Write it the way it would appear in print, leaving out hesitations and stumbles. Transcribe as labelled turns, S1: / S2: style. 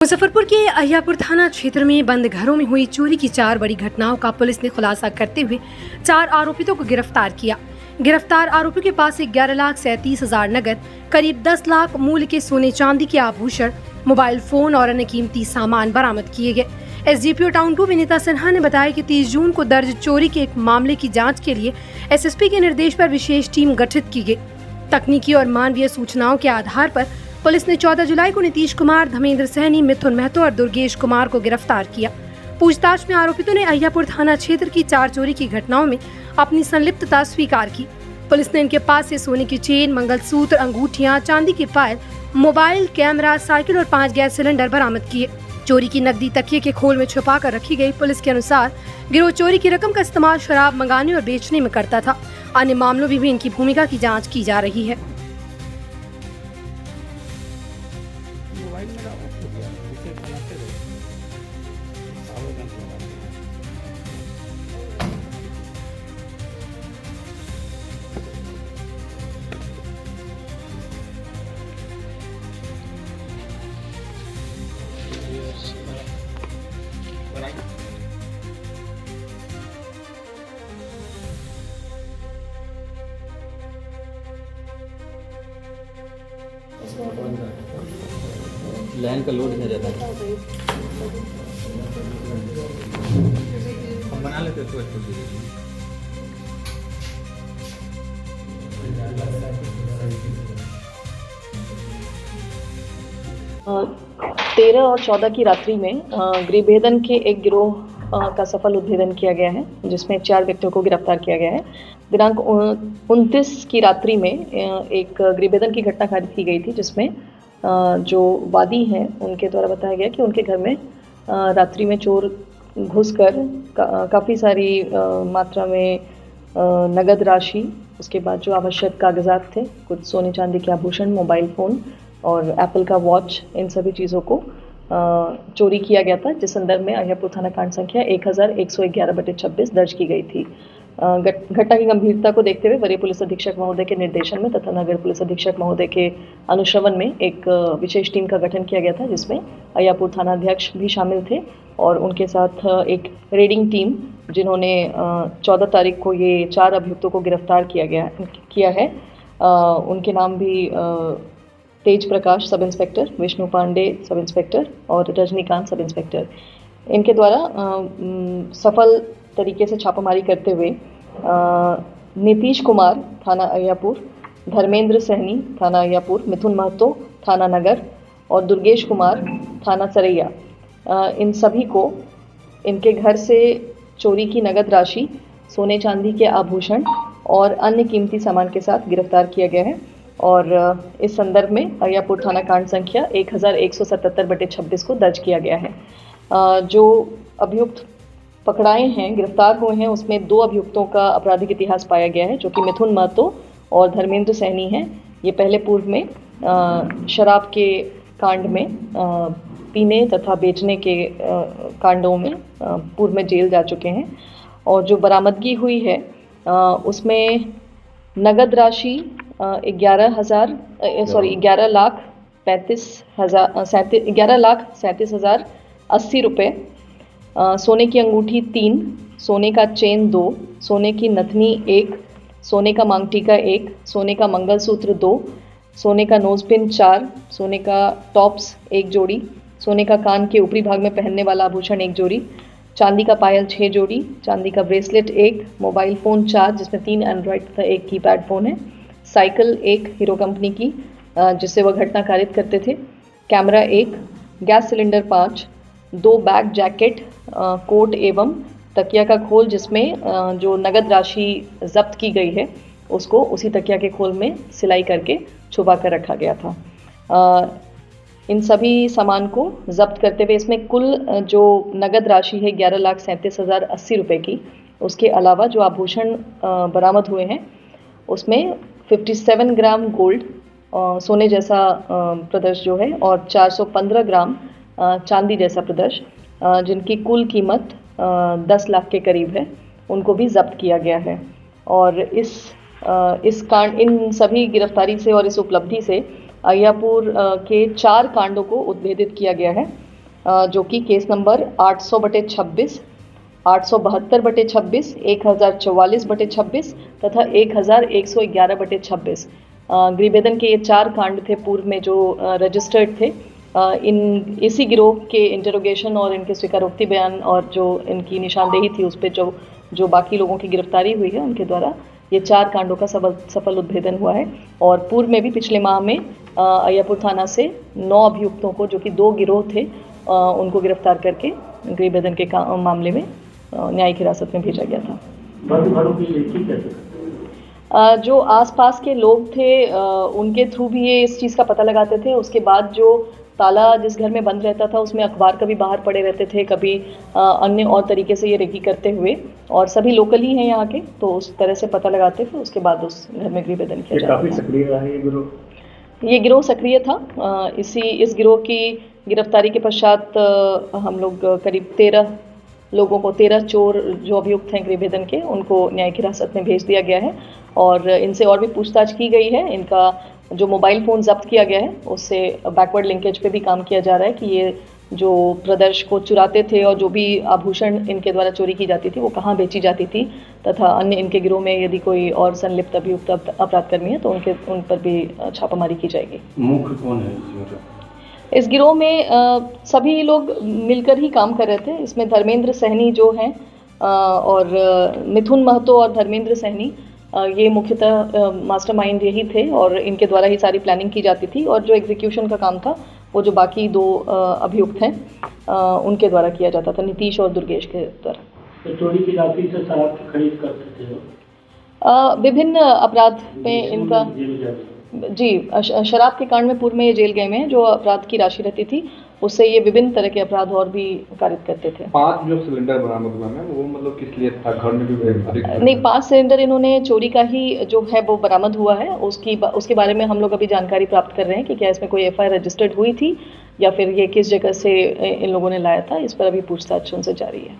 S1: मुजफ्फरपुर के अहियापुर थाना क्षेत्र में बंद घरों में हुई चोरी की 4 बड़ी घटनाओं का पुलिस ने खुलासा करते हुए 4 आरोपितों को गिरफ्तार किया। गिरफ्तार आरोपियों के पास से 11,37,000 नगद, करीब 10 लाख मूल्य के सोने चांदी के आभूषण, मोबाइल फोन और अन्य कीमती सामान बरामद किए गए। एसडीपीओ टाउन 2 विनीता सिन्हा ने बताया कि 30 जून को दर्ज चोरी के एक मामले की जाँच के लिए एसएसपी के निर्देश पर विशेष टीम गठित की गयी। तकनीकी और मानवीय सूचनाओं के आधार पर पुलिस ने 14 जुलाई को नीतीश कुमार, धर्मेंद्र सैनी, मिथुन महतो और दुर्गेश कुमार को गिरफ्तार किया। पूछताछ में आरोपितों ने अहियापुर थाना क्षेत्र की 4 चोरी की घटनाओं में अपनी संलिप्तता स्वीकार की। पुलिस ने इनके पास से सोने की चेन, मंगलसूत्र, अंगूठियां, चांदी की पायल, मोबाइल, कैमरा, साइकिल और 5 गैस सिलेंडर बरामद किए। चोरी की नकदी तकिए के खोल में छुपा कर रखी गई। पुलिस के अनुसार गिरोह चोरी की रकम का इस्तेमाल शराब मंगाने और बेचने में करता था। अन्य मामलों में भी इनकी भूमिका की जाँच की जा रही है।
S2: लाइन का लोड नहीं रहता। हम बना लेते तो अच्छी चीज़ है।
S3: 13 और 14 की रात्रि में गृहभेदन के एक गिरोह का सफल उद्भेदन किया गया है, जिसमें 4 व्यक्तियों को गिरफ्तार किया गया है। दिनांक 29 की रात्रि में एक गृहभेदन की घटना खारिज की गई थी, जिसमें जो वादी हैं उनके द्वारा बताया गया कि उनके घर में रात्रि में चोर घुसकर काफ़ी सारी मात्रा में नगद राशि, उसके बाद जो आवश्यक कागजात थे, कुछ सोने चांदी के आभूषण, मोबाइल फ़ोन और एप्पल का वॉच, इन सभी चीज़ों को चोरी किया गया था, जिस संदर्भ में अहियापुर थाना कांड संख्या 1111/26 दर्ज की गई थी। घटना की गंभीरता को देखते हुए वरीय पुलिस अधीक्षक महोदय के निर्देशन में तथा नगर पुलिस अधीक्षक महोदय के अनुश्रवण में एक विशेष टीम का गठन किया गया था, जिसमें अहियापुर थाना अध्यक्ष भी शामिल थे और उनके साथ एक रेडिंग टीम, जिन्होंने 14 तारीख को ये 4 अभियुक्तों को गिरफ्तार किया है। उनके नाम भी तेज प्रकाश sub inspector, Vishnu Pandey sub inspector और रजनीकांत सब इंस्पेक्टर। इनके द्वारा सफल तरीके से छापामारी करते हुए नीतीश कुमार थाना अहियापुर, धर्मेंद्र सैनी थाना अहियापुर, मिथुन महतो थाना नगर और दुर्गेश कुमार थाना सरैया, इन सभी को इनके घर से चोरी की नगद राशि, सोने चांदी के आभूषण और अन्य कीमती सामान के साथ गिरफ्तार किया गया है। और इस संदर्भ में अहियापुर थाना कांड संख्या 1177/26 को दर्ज किया गया है। जो अभियुक्त पकड़ाए हैं, गिरफ्तार हुए हैं, उसमें 2 अभियुक्तों का आपराधिक इतिहास पाया गया है, जो कि मिथुन महतो और धर्मेंद्र सैनी हैं। ये पहले पूर्व में शराब के कांड में, पीने तथा बेचने के कांडों में पूर्व में जेल जा चुके हैं। और जो बरामदगी हुई है उसमें नगद राशि 11,37,080 रुपये, सोने की अंगूठी 3, सोने का चेन 2, सोने की नथनी 1, सोने का मांगटीका 1, सोने का मंगलसूत्र 2, सोने का नोजपिन 4, सोने का टॉप्स 1 जोड़ी, सोने का कान के ऊपरी भाग में पहनने वाला आभूषण 1 जोड़ी, चांदी का पायल 6 जोड़ी, चांदी का ब्रेसलेट 1, मोबाइल फ़ोन 4, जिसमें 3 एंड्रॉयड तथा 1 कीपैड फ़ोन है, साइकिल 1 हीरो कंपनी की, जिससे वह घटना कारित करते थे, camera 1, gas cylinder 5, 2 bag, jacket, coat एवं तकिया का खोल, जिसमें जो नगद राशि जब्त की गई है उसको उसी तकिया के खोल में सिलाई करके छुपा कर रखा गया था। इन सभी सामान को जब्त करते हुए इसमें कुल जो नगद राशि है 11,37,080 रुपये की, उसके अलावा जो आभूषण बरामद हुए हैं उसमें 57 ग्राम गोल्ड, सोने जैसा प्रदर्श जो है, और 415 ग्राम चांदी जैसा प्रदर्श, जिनकी कुल कीमत 10 लाख के करीब है, उनको भी जब्त किया गया है। और इस कांड, इन सभी गिरफ्तारी से और इस उपलब्धि से अहियापुर के 4 कांडों को उद्भेदित किया गया है। जो कि केस नंबर 800/26, 872/26, 1044/26 तथा 1111/26। गृहभेदन के ये 4 कांड थे पूर्व में जो रजिस्टर्ड थे। इसी गिरोह के इंटरोगेशन और इनके स्वीकारोक्ति बयान और जो इनकी निशानदेही थी उस पर जो बाकी लोगों की गिरफ्तारी हुई है उनके द्वारा ये 4 कांडों का सफल उद्भेदन हुआ है। और पूर्व में भी पिछले माह में अय्यापुर थाना से 9 अभियुक्तों को, जो कि 2 गिरोह थे, उनको गिरफ्तार करके गृहभेदन के मामले में न्यायिक हिरासत में भेजा गया था। जो आसपास के लोग थे उनके थ्रू भी ये इस चीज़ का पता लगाते थे। उसके बाद जो ताला जिस घर में बंद रहता था उसमें अखबार कभी बाहर पड़े रहते थे, कभी अन्य और तरीके से ये रेकी करते हुए, और सभी लोकल ही हैं यहाँ के, तो उस तरह से पता लगाते थे। उसके बाद उस घर में गृहभेदन किया जाता था।
S4: काफी सक्रिय रहा है ये
S3: गिरोह सक्रिय था। इस गिरोह की गिरफ्तारी के पश्चात हम लोग करीब 13 लोगों को, 13 चोर जो अभियुक्त हैं गृहभेदन के, उनको न्यायिक हिरासत में भेज दिया गया है और इनसे और भी पूछताछ की गई है। इनका जो मोबाइल फ़ोन जब्त किया गया है उससे बैकवर्ड लिंकेज पे भी काम किया जा रहा है कि ये जो प्रदर्श को चुराते थे और जो भी आभूषण इनके द्वारा चोरी की जाती थी वो कहाँ बेची जाती थी, तथा अन्य इनके गिरोह में यदि कोई और संलिप्त अभियुक्त अपराधकर्मी है तो उन पर भी छापामारी की जाएगी।
S4: मुख्य कौन है
S3: इस गिरोह में? सभी लोग मिलकर ही काम कर रहे थे। इसमें धर्मेंद्र सहनी जो हैं और मिथुन महतो और धर्मेंद्र सहनी, ये मुख्यतः मास्टरमाइंड यही थे और इनके द्वारा ही सारी प्लानिंग की जाती थी। और जो एग्जीक्यूशन का काम था वो जो बाकी 2 अभियुक्त हैं उनके द्वारा किया जाता था, नीतीश और दुर्गेश के द्वारा।
S4: तो चोरी की राशि से शराब खरीद करते थे
S3: विभिन्न अपराध में इनका जी शराब के कांड में पूर्व में ये जेल गए हैं। जो अपराध की राशि रहती थी उससे ये विभिन्न तरह के अपराध और भी कारित करते थे।
S5: 5 जो सिलेंडर बरामद हुआ है वो मतलब किस लिए था? घर में भी
S3: नहीं, 5 सिलेंडर इन्होंने चोरी का ही जो है वो बरामद हुआ है। उसके बारे में हम लोग अभी जानकारी प्राप्त कर रहे हैं कि क्या इसमें कोई FIR रजिस्टर्ड हुई थी या फिर ये किस जगह से इन लोगों ने लाया था। इस पर अभी पूछताछ उनसे जारी है।